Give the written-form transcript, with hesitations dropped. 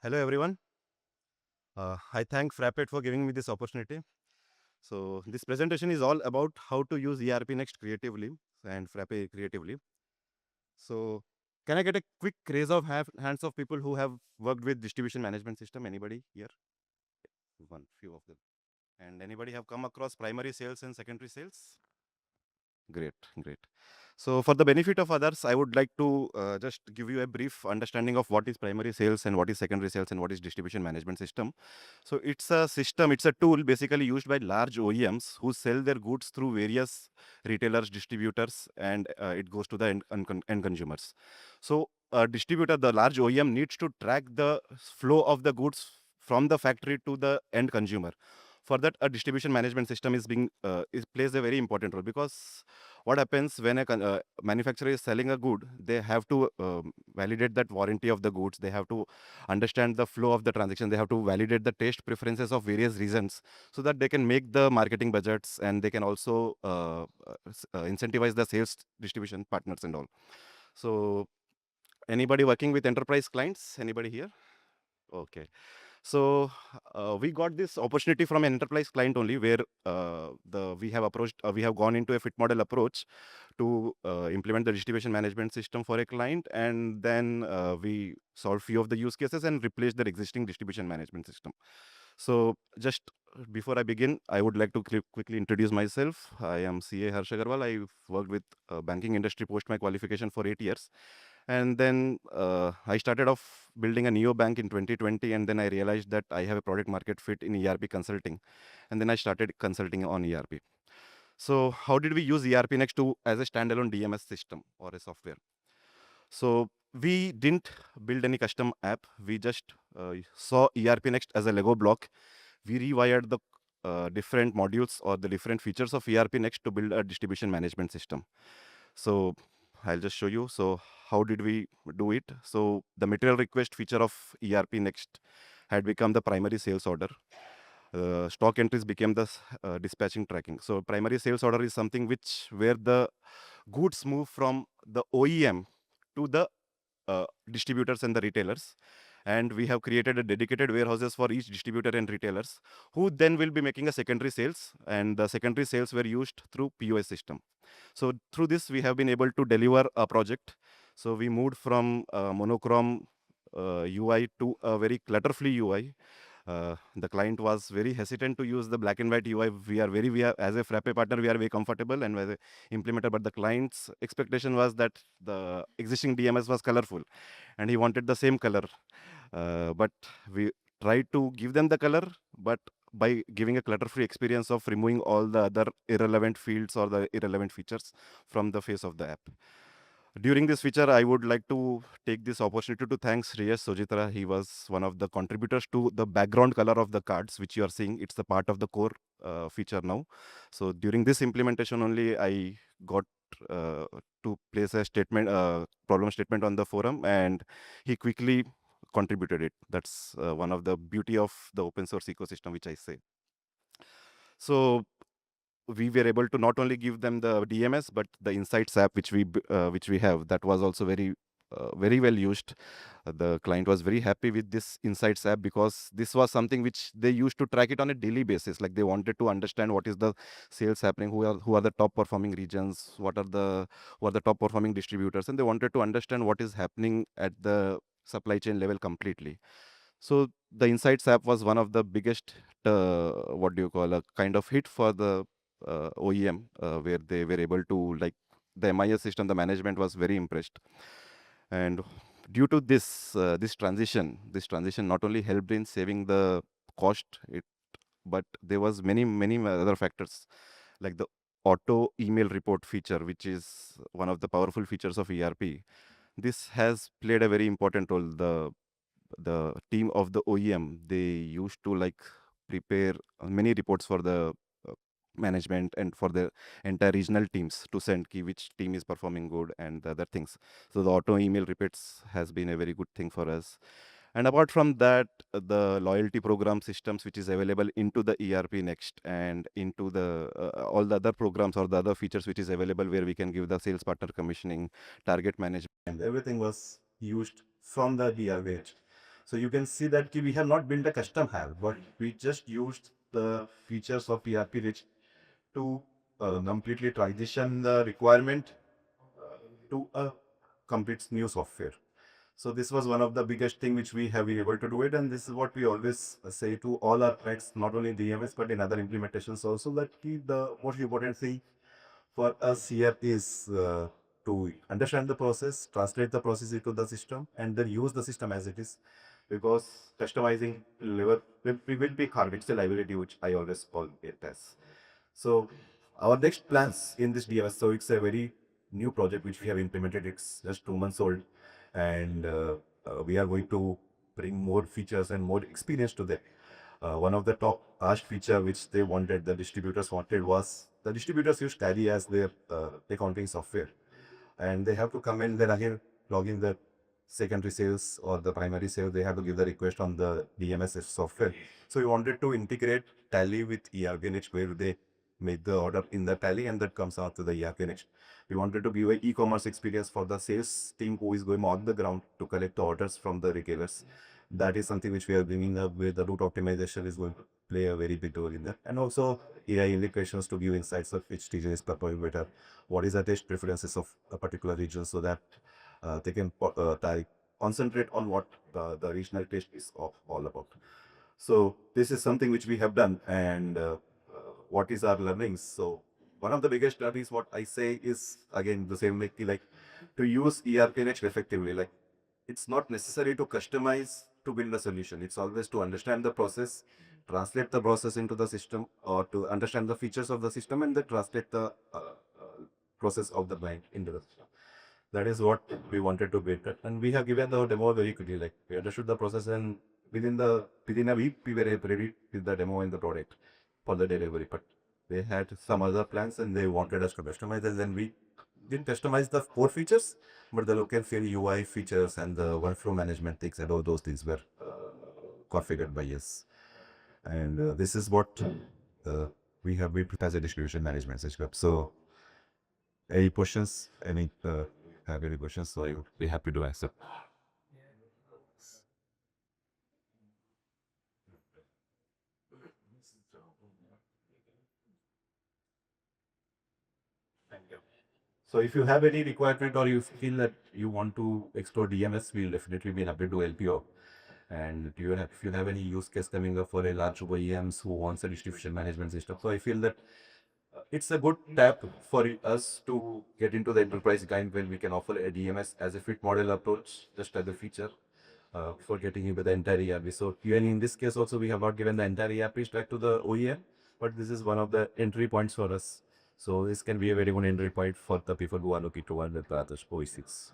Hello everyone. I thank Frappet for giving me this opportunity. So this presentation is all about how to use ERPNext creatively and Frappe creatively. So can I get a quick raise of hands of people who have worked with distribution management system? Anybody here? One, few of them. And anybody have come across primary sales and secondary sales? Great, great. So for the benefit of others, I would like to just give you a brief understanding of what is primary sales and what is secondary sales and what is distribution management system. So it's a system, it's a tool basically used by large OEMs who sell their goods through various retailers, distributors, and it goes to the end consumers. So a distributor, the large OEM needs to track the flow of the goods from the factory to the end consumer. For that, a distribution management system plays a very important role, because what happens when a manufacturer is selling a good, they have to validate that warranty of the goods, they have to understand the flow of the transaction, they have to validate the taste preferences of various regions, so that they can make the marketing budgets, and they can also incentivize the sales distribution partners and all. So anybody working with enterprise clients, anybody here? Okay. So we got this opportunity from an enterprise client only, where we have gone into a fit model approach to implement the distribution management system for a client, and then we solved few of the use cases and replaced their existing distribution management system. So just before I begin, I would like to quickly introduce myself. I am CA Harsh Agarwal. I worked with banking industry post my qualification for 8 years. And then I started off building a neo bank in 2020, and then I realized that I have a product market fit in ERP consulting. And then I started consulting on ERP. So how did we use ERPNext to as a standalone DMS system or a software? So we didn't build any custom app. We just saw ERPNext as a Lego block. We rewired the different modules or the different features of ERPNext to build a distribution management system. So I'll just show you. So how did we do it? So the material request feature of ERPNext had become the primary sales order. Stock entries became the dispatching tracking. So primary sales order is something where the goods move from the OEM to the distributors and the retailers, and we have created a dedicated warehouses for each distributor and retailers, who then will be making a secondary sales, and the secondary sales were used through POS system. So through this we have been able to deliver a project. So we moved from monochrome UI to a very clutter free UI. The client was very hesitant to use the black and white UI. We are, as a Frappe partner, we are very comfortable and as a implementer, but the client's expectation was that the existing DMS was colorful and he wanted the same color. But we tried to give them the color, but by giving a clutter-free experience of removing all the other irrelevant fields or the irrelevant features from the face of the app. During this feature, I would like to take this opportunity to thank Shreyas Sojitra. He was one of the contributors to the background color of the cards, which you are seeing. It's the part of the core feature now. So during this implementation only, I got to place a problem statement on the forum, and he quickly contributed it. That's one of the beauty of the open source ecosystem, which I say. So we were able to not only give them the DMS, but the Insights app, which we have, that was also very well used. The client was very happy with this Insights app, because this was something which they used to track it on a daily basis. Like, they wanted to understand what is the sales happening, who are the top performing regions, who are the top performing distributors, and they wanted to understand what is happening at the supply chain level completely. So the Insights app was one of the biggest, what do you call, a kind of hit for the OEM, where they were able to, like, the MIS system, the management was very impressed. And due to this transition not only helped in saving the cost, but there was many other factors, like the auto email report feature, which is one of the powerful features of ERP. This has played a very important role. The team of the OEM, they used to, like, prepare many reports for the uh, management and for the entire regional teams to send key which team is performing good and the other things. So the auto email reports has been a very good thing for us. And apart from that, the loyalty program systems, which is available into the ERPNext and into the all the other programs or the other features which is available, where we can give the sales partner commissioning, target management, everything was used from the ERP. So you can see that we have not built a custom app, but we just used the features of ERP Rich to completely transition the requirement to a complete new software. So this was one of the biggest thing which we have been able to do it, and this is what we always say to all our clients, not only in DMS but in other implementations also, that the most important thing for us here is to understand the process, translate the process into the system, and then use the system as it is. Because customizing will be hard. It's a liability which I always call it as. So our next plans in this DMS, so it's a very new project which we have implemented. It's just 2 months old, and we are going to bring more features and more experience to them. One of the top asked feature which they wanted, the distributors wanted, was the distributors use Tally as their accounting software, and they have to come in then again log in the secondary sales or the primary sales. They have to give the request on the DMS software. So we wanted to integrate Tally with ERPNext, where they make the order in the Tally and that comes out to the ERPNext. We wanted to give a e-commerce experience for the sales team who is going on the ground to collect the orders from the retailers. That is something which we are bringing up, where the route optimization is going to play a very big role in that. And also AI integrations to give insights of which region is performing better, what is the taste preferences of a particular region, so that they can concentrate on what the regional taste is all about. So this is something which we have done, and what is our learnings? So one of the biggest learnings, what I say, is again the same, like to use ERPNext effectively. Like, it's not necessary to customize to build a solution. It's always to understand the process, translate the process into the system, or to understand the features of the system and then translate the process of the bank into the system. That is what we wanted to build. And we have given the demo very quickly. Like, we understood the process, and within a week we were ready with the demo and the product for the delivery. But they had some other plans and they wanted us to customize, and then we didn't customize the core features, but the look and feel UI features and the workflow management things and all those things were configured by us. And this is what we have built as a distribution management system. So any questions? Have any questions? So I would be happy to answer. So if you have any requirement or you feel that you want to explore DMS, we'll definitely be happy to help you out. And if you have any use case coming up for a large OEMs who wants a distribution management system, so I feel that it's a good tap for us to get into the enterprise kind, where we can offer a DMS as a fit model approach, just as a feature for getting into the entire ERP. So even in this case also, we have not given the entire ERP stack to the OEM, but this is one of the entry points for us. So this can be a very good entry point for the people who are looking to run the other OECs.